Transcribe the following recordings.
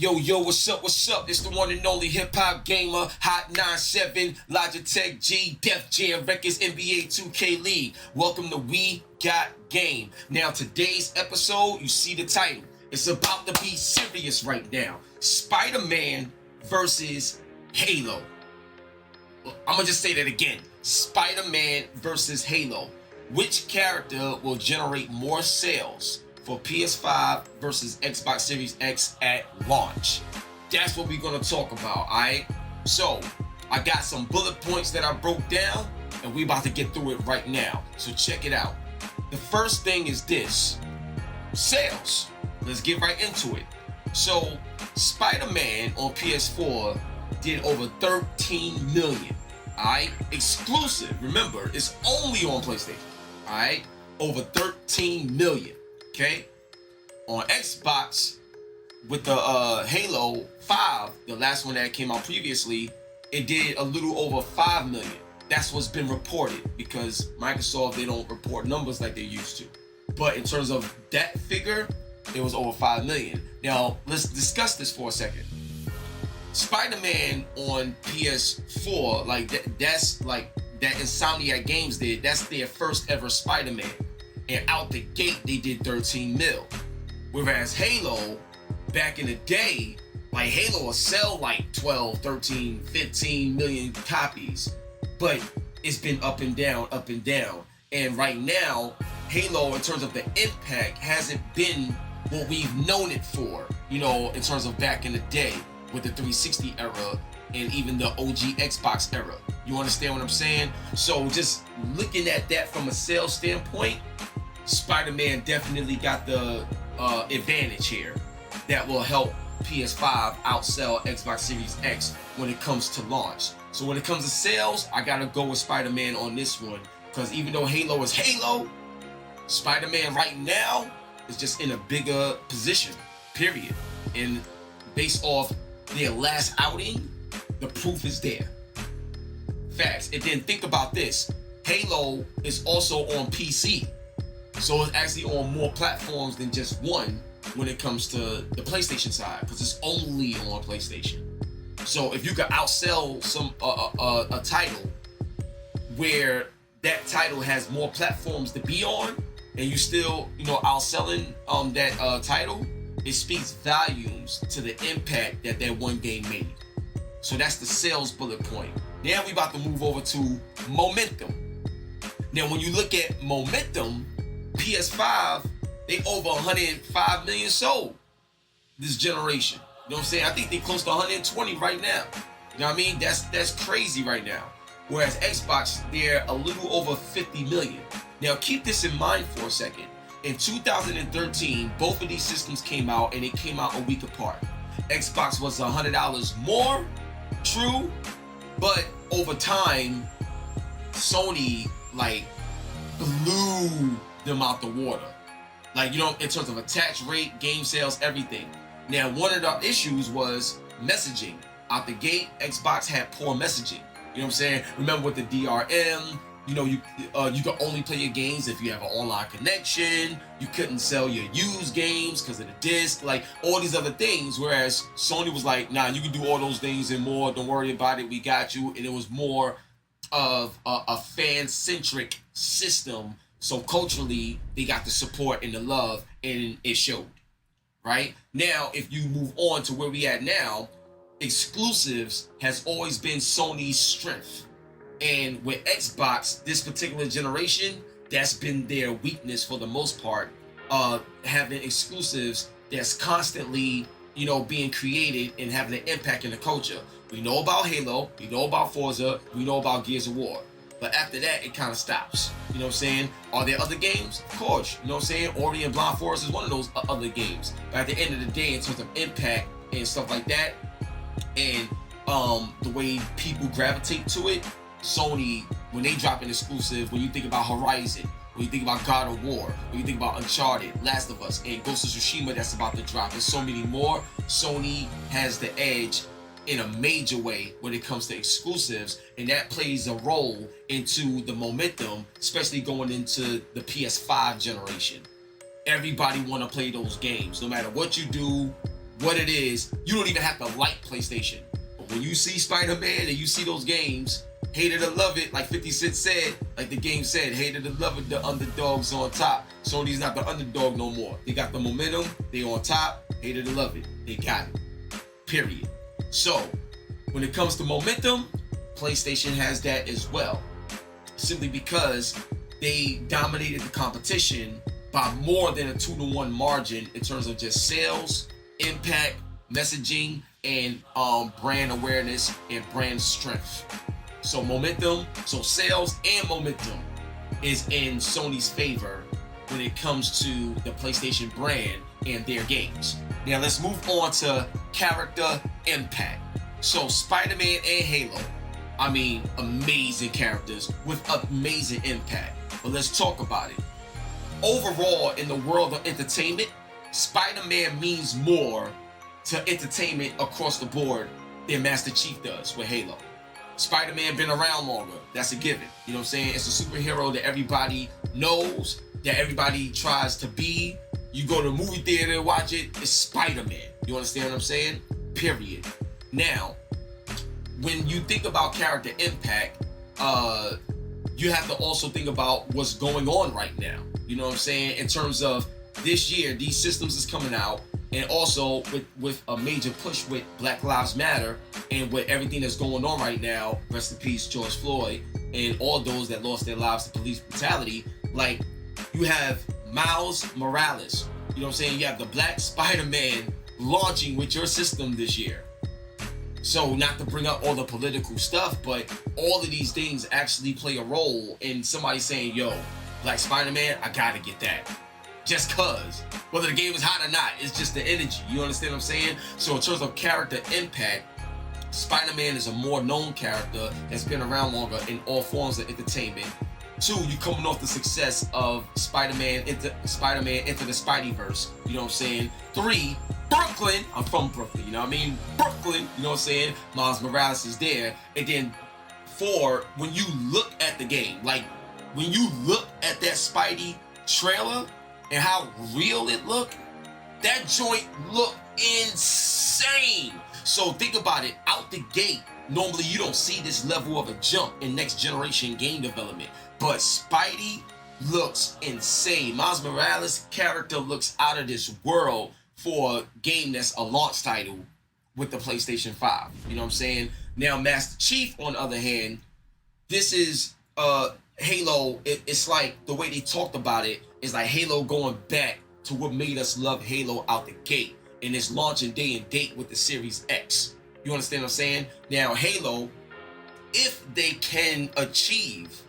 Yo, what's up, what's up? It's the one and only hip-hop gamer, Hot 97, Logitech G, Def Jam Records, NBA 2K League. Welcome to We Got Game. Now, today's episode, you see the title. It's about to be serious right now. Spider-Man versus Halo. I'm gonna just say that again. Spider-Man versus Halo. Which character will generate more sales for PS5 versus Xbox Series X at launch? That's what we're gonna talk about, alright? So, I got some bullet points that I broke down, and we about to get through it right now. So check it out. The first thing is this. Sales. Let's get right into it. So, Spider-Man on PS4 did over 13 million, alright? Exclusive, remember, it's only on PlayStation, alright? Over 13 million. Okay, on Xbox with the Halo 5, the last one that came out previously, it did a little over 5 million. That's what's been reported because Microsoft, they don't report numbers like they used to. But in terms of that figure, it was over 5 million. Now, let's discuss this for a second. Spider-Man on PS4, that's like that Insomniac Games did, that's their first ever Spider-Man. And out the gate, they did 13 mil. Whereas Halo, back in the day, like Halo will sell like 12, 13, 15 million copies. But it's been up and down, up and down. And right now, Halo, in terms of the impact, hasn't been what we've known it for, you know, in terms of back in the day with the 360 era and even the OG Xbox era. You understand what I'm saying? So just looking at that from a sales standpoint, Spider-Man definitely got the advantage here that will help PS5 outsell Xbox Series X when it comes to launch. So when it comes to sales, I gotta go with Spider-Man on this one, because even though Halo is Halo, Spider-Man right now is just in a bigger position, period. And based off their last outing, the proof is there. Facts. And then think about this. Halo is also on PC. So it's actually on more platforms than just one when it comes to the PlayStation side, because it's only on PlayStation. So if you could outsell some a title where that title has more platforms to be on, and you still, you know, outselling that title, it speaks volumes to the impact that that one game made. So that's the sales bullet point. Now we about to move over to momentum. Now when you look at momentum, PS5, they over 105 million sold this generation. You know what I'm saying? I think they close to 120 right now. You know what I mean? That's crazy right now. Whereas Xbox, they're a little over 50 million. Now keep this in mind for a second. In 2013, both of these systems came out, and they came out a week apart. Xbox was $100 more, true, but over time, Sony like blew them out the water. Like, you know, in terms of attach rate, game sales, everything. Now, one of the issues was messaging. Out the gate, Xbox had poor messaging. You know what I'm saying? Remember with the DRM, you know, you could only play your games if you have an online connection. You couldn't sell your used games because of the disc, like all these other things. Whereas Sony was like, nah, you can do all those things and more. Don't worry about it. We got you. And it was more of a fan-centric system. So culturally, they got the support and the love, and it showed, right? Now, if you move on to where we at now, exclusives has always been Sony's strength. And with Xbox, this particular generation, that's been their weakness for the most part, having exclusives that's constantly, you know, being created and having an impact in the culture. We know about Halo, we know about Forza, we know about Gears of War. But after that, it kind of stops. You know what I'm saying? Are there other games? Of course. You know what I'm saying? Ori and Blind Forest is one of those other games. But at the end of the day, in terms of impact and stuff like that, and the way people gravitate to it, Sony, when they drop an exclusive, when you think about Horizon, when you think about God of War, when you think about Uncharted, Last of Us, and Ghost of Tsushima that's about to drop, and so many more, Sony has the edge in a major way when it comes to exclusives, and that plays a role into the momentum, especially going into the PS5 generation. Everybody want to play those games, no matter what you do, what it is, you don't even have to like PlayStation. But when you see Spider-Man and you see those games, hate it or love it, like 50 Cent said, like the game said, hate it or love it, the underdog's on top. Sony's not the underdog no more. They got the momentum, they on top, hate it or love it, they got it. Period. So, when it comes to momentum, PlayStation has that as well. Simply because they dominated the competition by more than a 2-to-1 margin in terms of just sales, impact, messaging, and brand awareness and brand strength. So momentum, so sales and momentum is in Sony's favor when it comes to the PlayStation brand and their games. Now let's move on to character impact. So Spider-Man and Halo, I mean, amazing characters with amazing impact. But let's talk about it. Overall, in the world of entertainment, Spider-Man means more to entertainment across the board than Master Chief does with Halo. Spider-Man been around longer. That's a given. You know what I'm saying? It's a superhero that everybody knows, that everybody tries to be. You go to the movie theater and watch it, it's Spider-Man. You understand what I'm saying? Period. Now, when you think about character impact, you have to also think about what's going on right now. You know what I'm saying? In terms of this year, these systems is coming out, and also with a major push with Black Lives Matter and with everything that's going on right now, rest in peace George Floyd, and all those that lost their lives to police brutality. Like, you have Miles Morales, you know what I'm saying? You have the Black Spider-Man launching with your system this year. So, not to bring up all the political stuff, but all of these things actually play a role in somebody saying, yo, Black Spider-Man, I gotta get that. Just cause. Whether the game is hot or not, it's just the energy. You understand what I'm saying? So in terms of character impact, Spider-Man is a more known character that's been around longer in all forms of entertainment. 2, you coming off the success of Spider-Man into the Spideyverse. You know what I'm saying? 3, Brooklyn. I'm from Brooklyn, you know what I mean? Brooklyn, you know what I'm saying? Miles Morales is there. And then 4, when you look at the game, like when you look at that Spidey trailer and how real it looked, that joint looked insane. So think about it, out the gate, normally you don't see this level of a jump in next generation game development. But Spidey looks insane. Miles Morales' character looks out of this world for a game that's a launch title with the PlayStation 5. You know what I'm saying? Now, Master Chief, on the other hand, this is Halo. It's like the way they talked about it is like Halo going back to what made us love Halo out the gate. And it's launching day and date with the Series X. You understand what I'm saying? Now, Halo, if they can achieve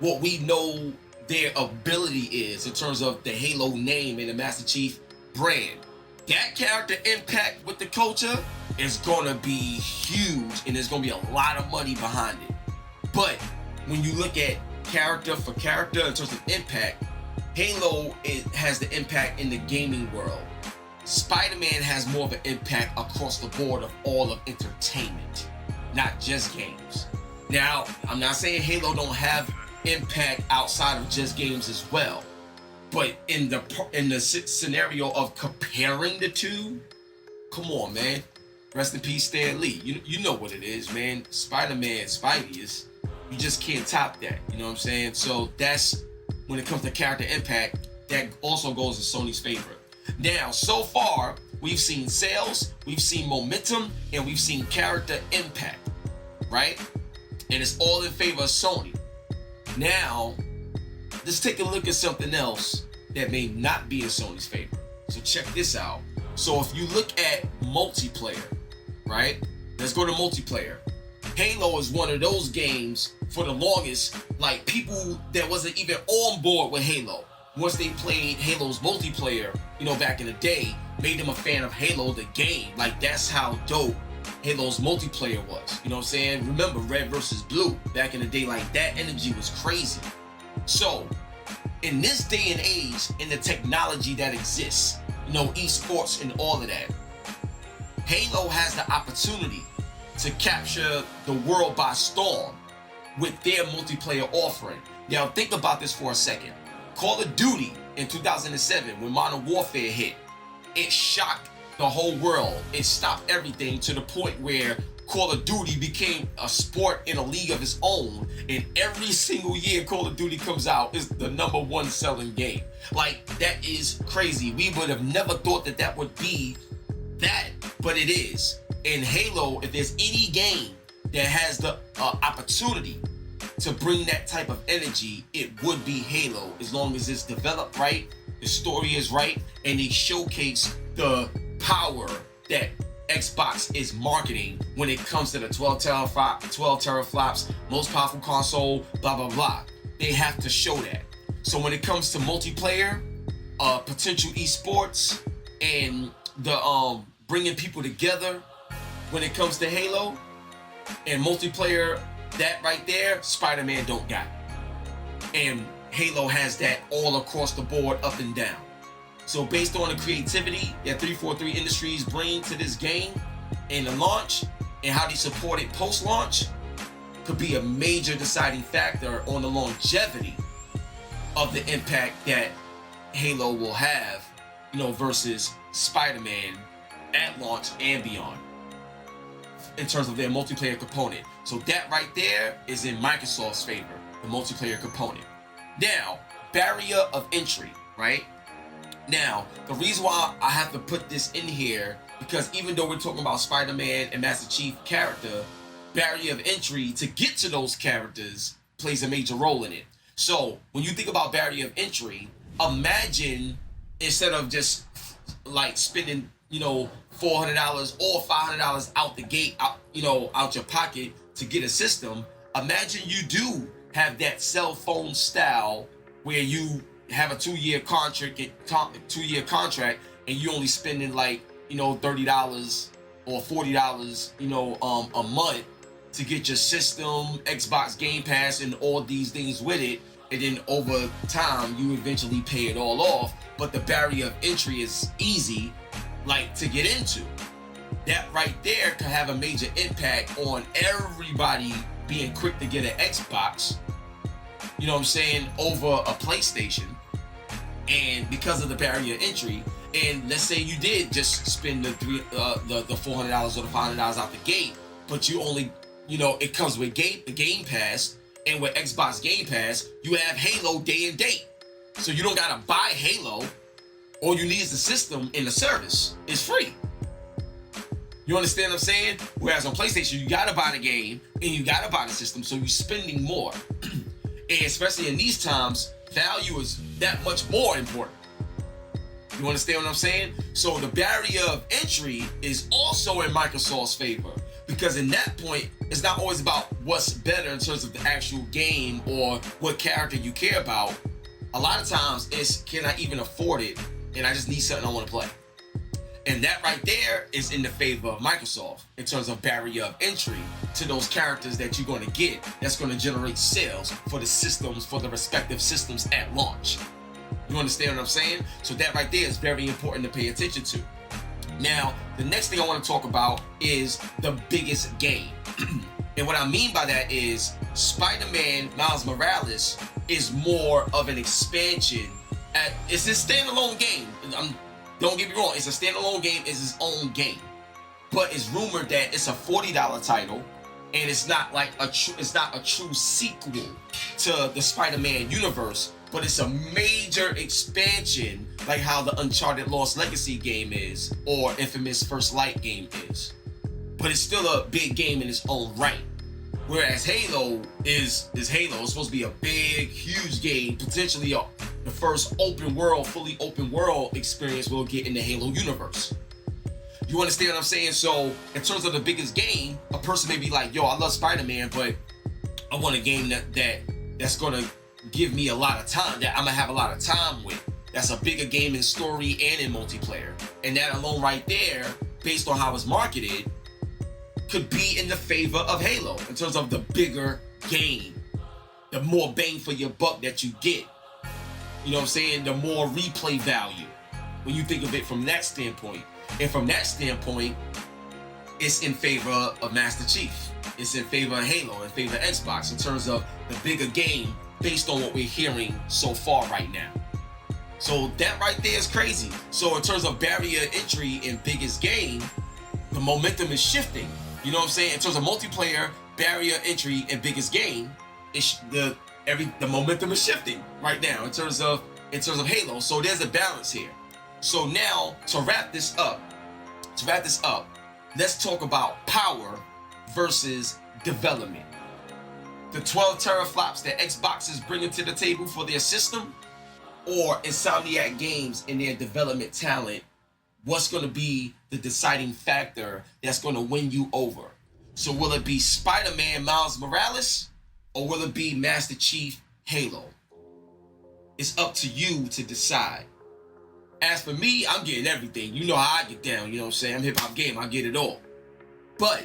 what we know their ability is in terms of the Halo name and the Master Chief brand, that character impact with the culture is gonna be huge, and there's gonna be a lot of money behind it. But when you look at character for character in terms of impact, Halo has the impact in the gaming world. Spider-Man has more of an impact across the board of all of entertainment, not just games. Now, I'm not saying Halo don't have impact outside of just games as well, but in the scenario of comparing the two, come on, man. Rest in peace, Stan Lee. You know what it is, man. Spider-Man, Spidey is, you just can't top that. You know what I'm saying? So that's, when it comes to character impact, that also goes in Sony's favor. Now, so far, we've seen sales, we've seen momentum, and we've seen character impact, right? And it's all in favor of Sony. Now, let's take a look at something else that may not be in Sony's favor. So check this out. So if you look at multiplayer, right? Let's go to multiplayer. Halo is one of those games for the longest, like people that wasn't even on board with Halo, once they played Halo's multiplayer, you know, back in the day, made them a fan of Halo, the game. Like, that's how dope Halo's multiplayer was. You know what I'm saying? Remember Red versus Blue back in the day, like that energy was crazy. So, in this day and age, in the technology that exists, you know, esports and all of that, Halo has the opportunity to capture the world by storm with their multiplayer offering. Now, think about this for a second. Call of Duty in 2007, when Modern Warfare hit, it shocked the whole world. It stopped everything to the point where Call of Duty became a sport in a league of its own, and every single year Call of Duty comes out is the #1 selling game. Like, that is crazy. We would have never thought that that would be that, but it is. And Halo, if there's any game that has the opportunity to bring that type of energy, it would be Halo, as long as it's developed right, the story is right, and they showcase the power that Xbox is marketing when it comes to the 12 teraflops, most powerful console, blah, blah, blah. They have to show that. So when it comes to multiplayer, potential esports, and the bringing people together, when it comes to Halo and multiplayer, that right there, Spider-Man don't got it. And Halo has that all across the board, up and down. So based on the creativity that 343 Industries bring to this game and the launch and how they support it post-launch, could be a major deciding factor on the longevity of the impact that Halo will have, versus Spider-Man at launch and beyond, in terms of their multiplayer component. So that right there is in Microsoft's favor, the multiplayer component. Now, barrier of entry, right? Now, the reason why I have to put this in here, because even though we're talking about Spider-Man and Master Chief character, barrier of entry to get to those characters plays a major role in it. So, when you think about barrier of entry, imagine instead of just like spending, $400 or $500 out the gate, out your pocket to get a system, imagine you do have that cell phone style where you have a 2-year contract, and you only spending like, $30 or $40, a month to get your system, Xbox Game Pass, and all these things with it. And then over time, you eventually pay it all off. But the barrier of entry is easy, like, to get into. That right there could have a major impact on everybody being quick to get an Xbox, over a PlayStation. And because of the barrier of entry, and let's say you did just spend the $400 or the $500 out the gate, but you only, it comes with Game Pass, and with Xbox Game Pass, you have Halo day and date. So you don't gotta buy Halo. All you need is the system and the service. It's free. You understand what I'm saying? Whereas on PlayStation, you gotta buy the game and you gotta buy the system, so you're spending more. And especially in these times, value is that much more important. You understand what I'm saying? So the barrier of entry is also in Microsoft's favor, because in that point, it's not always about what's better in terms of the actual game or what character you care about. A lot of times it's, can I even afford it? And I just need something I want to play. And that right there is in the favor of Microsoft in terms of barrier of entry to those characters that you're going to get, that's going to generate sales for the systems, for the respective systems at launch. You understand what I'm saying? So that right there is very important to pay attention to. Now, the next thing I want to talk about is the biggest game. And what I mean by that is Spider-Man Miles Morales is more of an expansion. It's a standalone game. Don't get me wrong, it's a standalone game, it's its own game. But it's rumored that it's a $40 title, and it's not like it's not a true sequel to the Spider-Man universe, but it's a major expansion, like how the Uncharted Lost Legacy game is, or Infamous First Light game is. But it's still a big game in its own right. Whereas Halo is Halo. It's supposed to be a big, huge game, potentially the first fully open world experience we'll get in the Halo universe. You understand what I'm saying? So, in terms of the biggest game, a person may be like, yo, I love Spider-Man, but I want a game that's gonna give me a lot of time, that I'm gonna have a lot of time with. That's a bigger game in story and in multiplayer. And that alone right there, based on how it's marketed, could be in the favor of Halo in terms of the bigger game, the more bang for your buck that you get. You know what I'm saying? The more replay value when you think of it from that standpoint. And from that standpoint, it's in favor of Master Chief. It's in favor of Halo, in favor of Xbox in terms of the bigger game based on what we're hearing so far right now. So that right there is crazy. So in terms of barrier entry in biggest game, the momentum is shifting. You know what I'm saying? In terms of multiplayer barrier entry in biggest game, the momentum is shifting right now in terms of Halo. So there's a balance here. So now to wrap this up, let's talk about power versus development. The 12 teraflops that Xbox is bringing to the table for their system, or Insomniac Games and their development talent, what's going to be the deciding factor that's going to win you over? So will it be Spider-Man Miles Morales, or will it be Master Chief Halo? It's up to you to decide. As for me, I'm getting everything. You know how I get down, you know what I'm saying? I'm hip-hop game, I get it all. But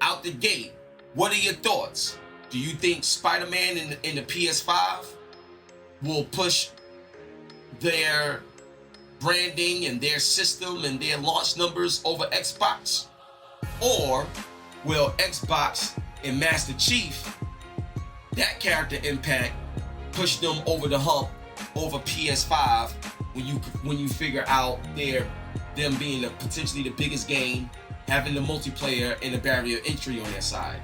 out the gate, what are your thoughts? Do you think Spider-Man in the PS5 will push their branding and their system and their launch numbers over Xbox? Or will Xbox and Master Chief, that character impact, push them over the hump over PS5 when you figure out them being potentially the biggest game, having the multiplayer and the barrier entry on their side?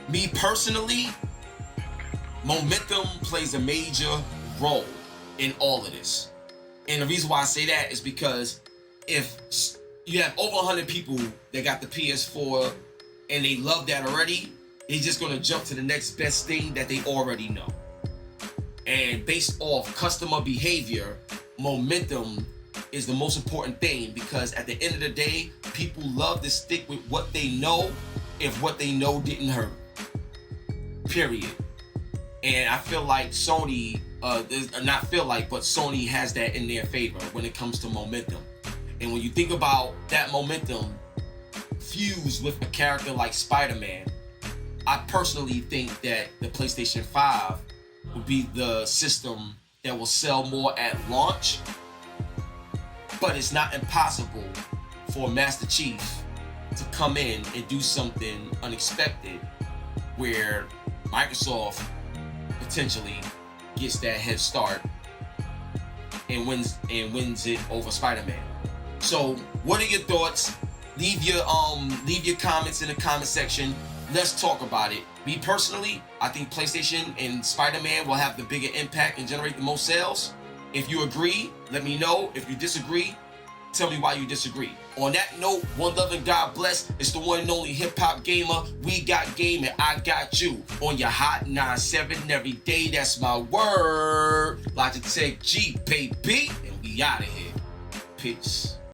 Me personally, momentum plays a major role in all of this. And the reason why I say that is because if you have over 100 people that got the PS4 and they love that already, they're just going to jump to the next best thing that they already know. And based off customer behavior, momentum is the most important thing, because at the end of the day, people love to stick with what they know if what they know didn't hurt. Period. And I feel like Sony, but Sony has that in their favor when it comes to momentum. And when you think about that momentum fused with a character like Spider-Man, I personally think that the PlayStation 5 will be the system that will sell more at launch. But it's not impossible for Master Chief to come in and do something unexpected where Microsoft potentially gets that head start and wins it over Spider-Man. So what are your thoughts? Leave your comments in the comment section. Let's talk about it. Me personally, I think PlayStation and Spider-Man will have the bigger impact and generate the most sales. If you agree, let me know. If you disagree, tell me why you disagree. On that note, one love and God bless. It's the one and only hip-hop gamer. We got game and I got you on your Hot 97 every day. That's my word. Logitech G, baby. And we out of here. Peace.